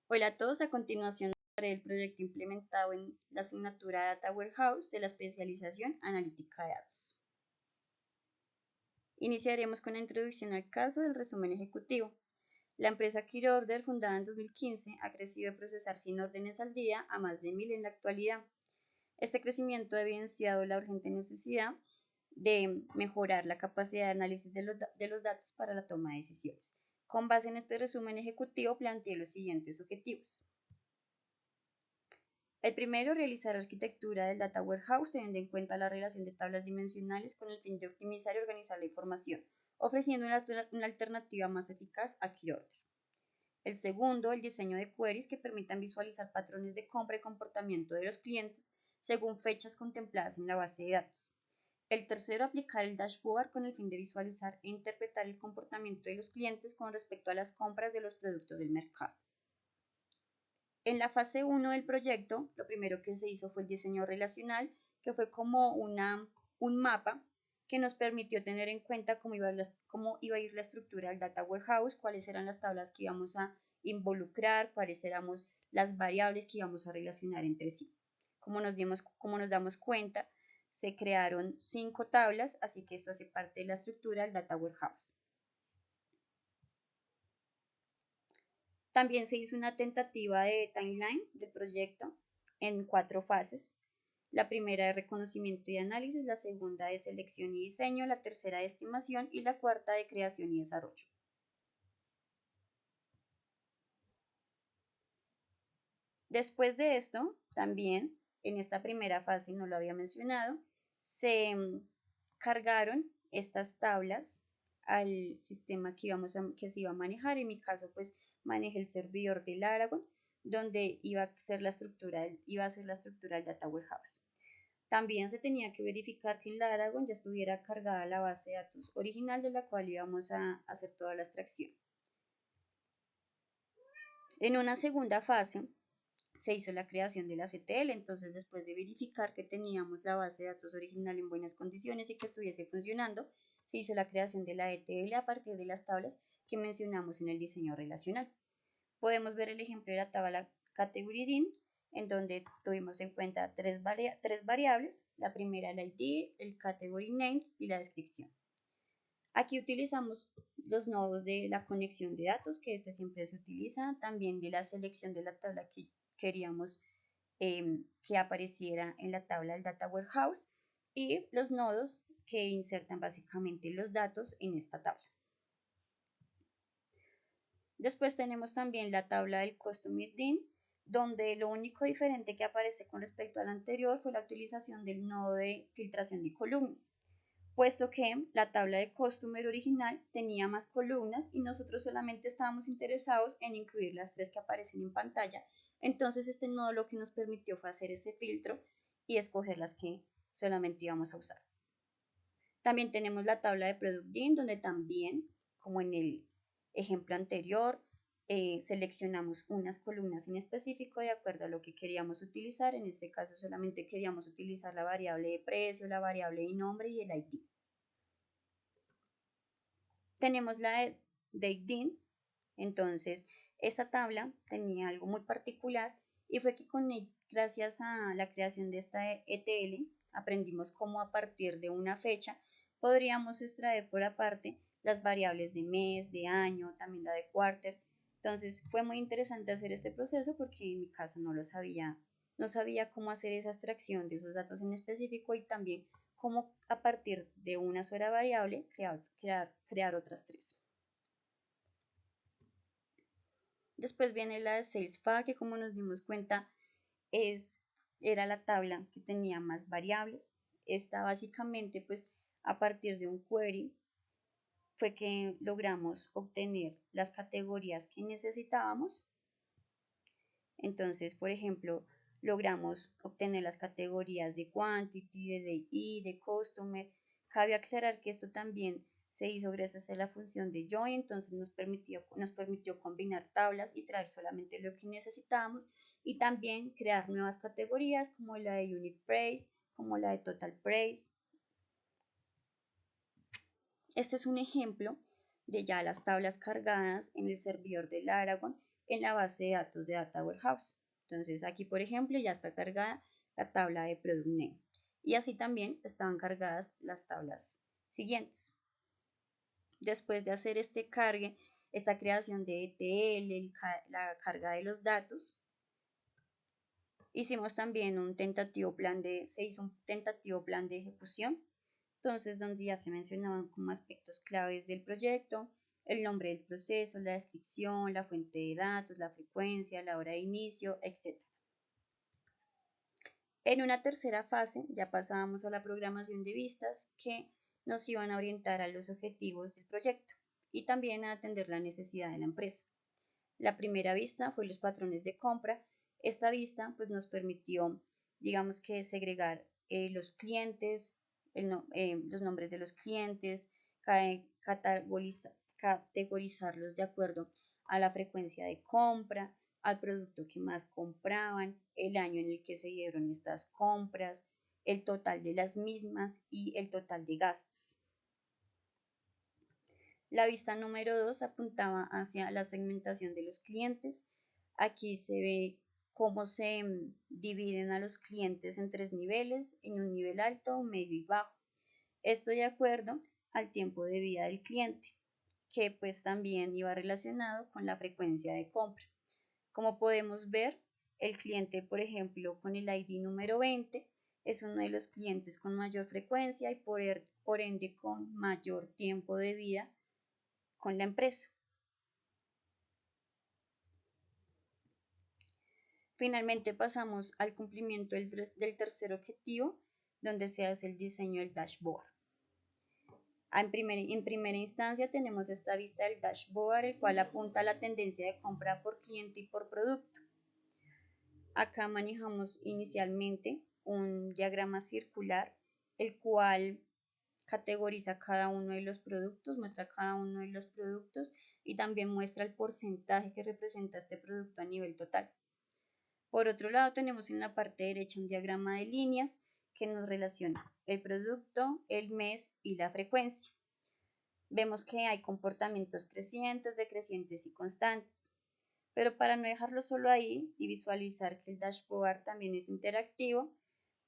Hola a todos, a continuación hablaré del proyecto implementado en la asignatura Data Warehouse de la especialización Analítica de Datos. Iniciaremos con la introducción al caso del resumen ejecutivo. La empresa KeyOrder, fundada en 2015, ha crecido de procesar 100 órdenes al día a más de 1000 en la actualidad. Este crecimiento ha evidenciado la urgente necesidad de mejorar la capacidad de análisis de los datos para la toma de decisiones. Con base en este resumen ejecutivo, planteé los siguientes objetivos. El primero, realizar arquitectura del Data Warehouse teniendo en cuenta la relación de tablas dimensionales con el fin de optimizar y organizar la información, ofreciendo una alternativa más eficaz a KeyOrder. El segundo, el diseño de queries que permitan visualizar patrones de compra y comportamiento de los clientes según fechas contempladas en la base de datos. El tercero, aplicar el dashboard con el fin de visualizar e interpretar el comportamiento de los clientes con respecto a las compras de los productos del mercado. En la fase 1 del proyecto, lo primero que se hizo fue el diseño relacional, que fue como un mapa que nos permitió tener en cuenta cómo iba a ir la estructura del Data Warehouse, cuáles eran las tablas que íbamos a involucrar, cuáles eran las variables que íbamos a relacionar entre sí. Como nos damos cuenta, se crearon 5 tablas, así que esto hace parte de la estructura del Data Warehouse. También se hizo una tentativa de timeline del proyecto en 4 fases. La primera de reconocimiento y análisis, la segunda de selección y diseño, la tercera de estimación y la cuarta de creación y desarrollo. Después de esto, también en esta primera fase, no lo había mencionado, se cargaron estas tablas al sistema que se iba a manejar. En mi caso, pues manejé el servidor del Laragon, donde iba a ser la estructura del Data Warehouse. También se tenía que verificar que en Laragon ya estuviera cargada la base de datos original de la cual íbamos a hacer toda la extracción. En una segunda fase, se hizo la creación de la CTL, entonces después de verificar que teníamos la base de datos original en buenas condiciones y que estuviese funcionando, se hizo la creación de la ETL a partir de las tablas que mencionamos en el diseño relacional. Podemos ver el ejemplo de la tabla Category DIN, en donde tuvimos en cuenta tres variables, la primera el ID, el Category Name y la descripción. Aquí utilizamos los nodos de la conexión de datos, que siempre se utiliza, también de la selección de la tabla que queríamos que apareciera en la tabla del Data Warehouse y los nodos que insertan básicamente los datos en esta tabla. Después tenemos también la tabla del Customer DIN, donde lo único diferente que aparece con respecto al anterior fue la utilización del nodo de filtración de columnas, puesto que la tabla de Customer original tenía más columnas y nosotros solamente estábamos interesados en incluir las 3 que aparecen en pantalla. Entonces este nodo lo que nos permitió fue hacer ese filtro y escoger las que solamente íbamos a usar. También tenemos la tabla de Product DIN, donde también, como en el ejemplo anterior, seleccionamos unas columnas en específico de acuerdo a lo que queríamos utilizar. En este caso solamente queríamos utilizar la variable de precio, la variable de nombre y el ID. Tenemos la de DateDIN, entonces esta tabla tenía algo muy particular y fue que gracias a la creación de esta ETL aprendimos cómo a partir de una fecha podríamos extraer por aparte las variables de mes, de año, también la de quarter. Entonces fue muy interesante hacer este proceso porque en mi caso no sabía cómo hacer esa extracción de esos datos en específico y también cómo a partir de una sola variable crear otras 3. Después viene la de SalesFA, que como nos dimos cuenta era la tabla que tenía más variables. Esta básicamente pues a partir de un query fue que logramos obtener las categorías que necesitábamos. Entonces, por ejemplo, logramos obtener las categorías de quantity, de DI, de customer. Cabe aclarar que esto también se hizo gracias a la función de join, entonces nos permitió combinar tablas y traer solamente lo que necesitábamos y también crear nuevas categorías como la de unit price, como la de total price. Este es un ejemplo de ya las tablas cargadas en el servidor de Laragon en la base de datos de Data Warehouse. Entonces aquí, por ejemplo, ya está cargada la tabla de Product Name. Y así también estaban cargadas las tablas siguientes. Después de hacer este cargue, esta creación de ETL, la carga de los datos, hicimos también se hizo un tentativo plan de ejecución, entonces donde ya se mencionaban como aspectos claves del proyecto, el nombre del proceso, la descripción, la fuente de datos, la frecuencia, la hora de inicio, etc. En una tercera fase ya pasábamos a la programación de vistas que nos iban a orientar a los objetivos del proyecto y también a atender la necesidad de la empresa. La primera vista fue los patrones de compra. Esta vista pues, nos permitió, digamos que segregar los clientes, los nombres de los clientes, categorizarlos de acuerdo a la frecuencia de compra, al producto que más compraban, el año en el que se dieron estas compras, el total de las mismas y el total de gastos. La vista número 2 apuntaba hacia la segmentación de los clientes. Aquí se ve cómo se dividen a los clientes en 3 niveles, en un nivel alto, medio y bajo. Esto de acuerdo al tiempo de vida del cliente, que pues también iba relacionado con la frecuencia de compra. Como podemos ver, el cliente, por ejemplo, con el ID número 20 es uno de los clientes con mayor frecuencia y por ende con mayor tiempo de vida con la empresa. Finalmente pasamos al cumplimiento del tercer objetivo, donde se hace el diseño del dashboard. En primera instancia tenemos esta vista del dashboard, el cual apunta a la tendencia de compra por cliente y por producto. Acá manejamos inicialmente un diagrama circular, el cual categoriza cada uno de los productos, muestra cada uno de los productos y también muestra el porcentaje que representa este producto a nivel total. Por otro lado, tenemos en la parte derecha un diagrama de líneas que nos relaciona el producto, el mes y la frecuencia. Vemos que hay comportamientos crecientes, decrecientes y constantes. Pero para no dejarlo solo ahí y visualizar que el dashboard también es interactivo,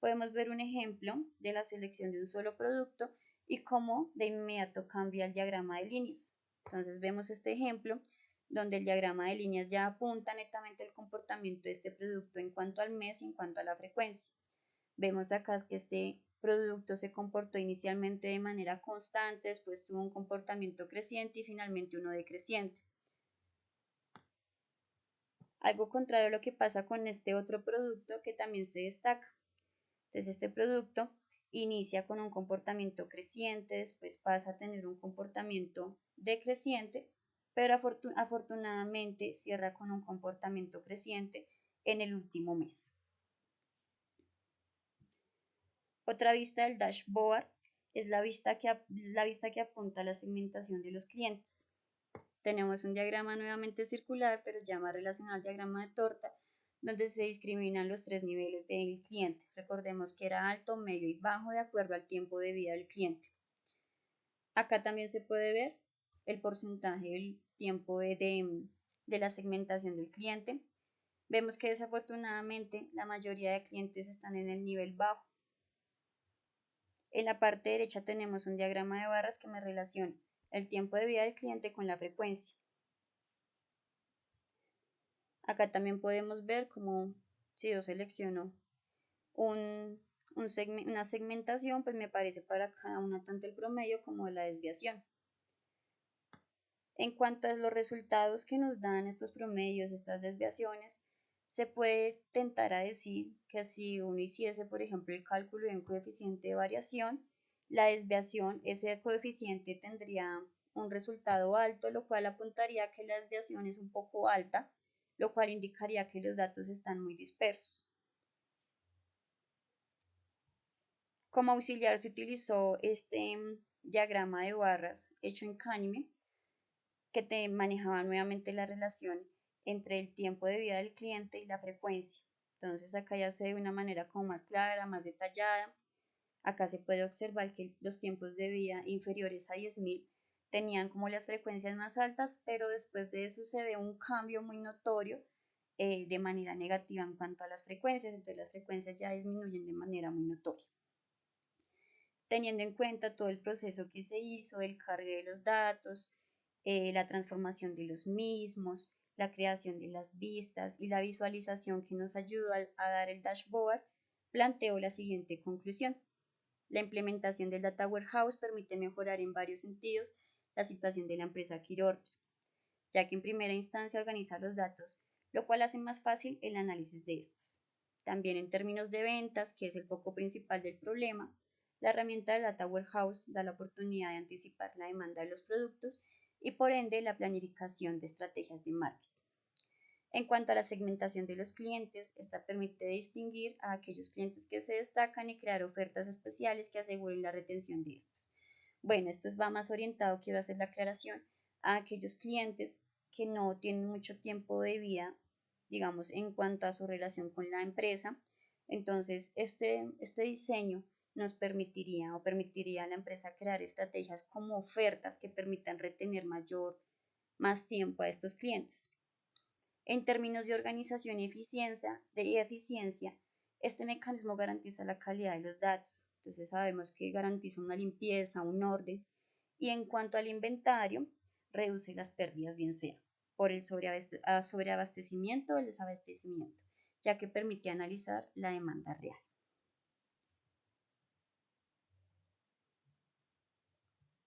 podemos ver un ejemplo de la selección de un solo producto y cómo de inmediato cambia el diagrama de líneas. Entonces vemos este ejemplo donde el diagrama de líneas ya apunta netamente el comportamiento de este producto en cuanto al mes y en cuanto a la frecuencia. Vemos acá que este producto se comportó inicialmente de manera constante, después tuvo un comportamiento creciente y finalmente uno decreciente. Algo contrario a lo que pasa con este otro producto que también se destaca. Entonces este producto inicia con un comportamiento creciente, después pasa a tener un comportamiento decreciente, pero afortunadamente cierra con un comportamiento creciente en el último mes. Otra vista del dashboard es la vista que apunta a la segmentación de los clientes. Tenemos un diagrama nuevamente circular, pero ya más relacionado al diagrama de torta, donde se discriminan los 3 niveles del cliente. Recordemos que era alto, medio y bajo de acuerdo al tiempo de vida del cliente. Acá también se puede ver el porcentaje del tiempo de la segmentación del cliente. Vemos que desafortunadamente la mayoría de clientes están en el nivel bajo. En la parte derecha tenemos un diagrama de barras que me relaciona el tiempo de vida del cliente con la frecuencia. Acá también podemos ver cómo si yo selecciono una segmentación, pues me aparece para cada una tanto el promedio como la desviación. En cuanto a los resultados que nos dan estos promedios, estas desviaciones, se puede tentar a decir que si uno hiciese, por ejemplo, el cálculo de un coeficiente de variación, la desviación, ese coeficiente tendría un resultado alto, lo cual apuntaría a que la desviación es un poco alta, lo cual indicaría que los datos están muy dispersos. Como auxiliar se utilizó este diagrama de barras hecho en Canime, que te manejaba nuevamente la relación entre el tiempo de vida del cliente y la frecuencia. Entonces acá ya se ve de una manera como más clara, más detallada. Acá se puede observar que los tiempos de vida inferiores a 10.000 tenían como las frecuencias más altas, pero después de eso se ve un cambio muy notorio de manera negativa en cuanto a las frecuencias, entonces las frecuencias ya disminuyen de manera muy notoria. Teniendo en cuenta todo el proceso que se hizo, el cargue de los datos, la transformación de los mismos, la creación de las vistas y la visualización que nos ayudó a dar el dashboard, planteo la siguiente conclusión. La implementación del Data Warehouse permite mejorar en varios sentidos la situación de la empresa Quiroorder, ya que en primera instancia organiza los datos, lo cual hace más fácil el análisis de estos. También en términos de ventas, que es el foco principal del problema, la herramienta del Data Warehouse da la oportunidad de anticipar la demanda de los productos y por ende la planificación de estrategias de marketing. En cuanto a la segmentación de los clientes, esta permite distinguir a aquellos clientes que se destacan y crear ofertas especiales que aseguren la retención de estos. Bueno, esto va más orientado, quiero hacer la aclaración, a aquellos clientes que no tienen mucho tiempo de vida, digamos, en cuanto a su relación con la empresa. Entonces, este diseño nos permitiría a la empresa crear estrategias como ofertas que permitan retener más tiempo a estos clientes. En términos de organización y eficiencia, este mecanismo garantiza la calidad de los datos. Entonces sabemos que garantiza una limpieza, un orden. Y en cuanto al inventario, reduce las pérdidas, bien sea por el sobreabastecimiento o el desabastecimiento, ya que permite analizar la demanda real.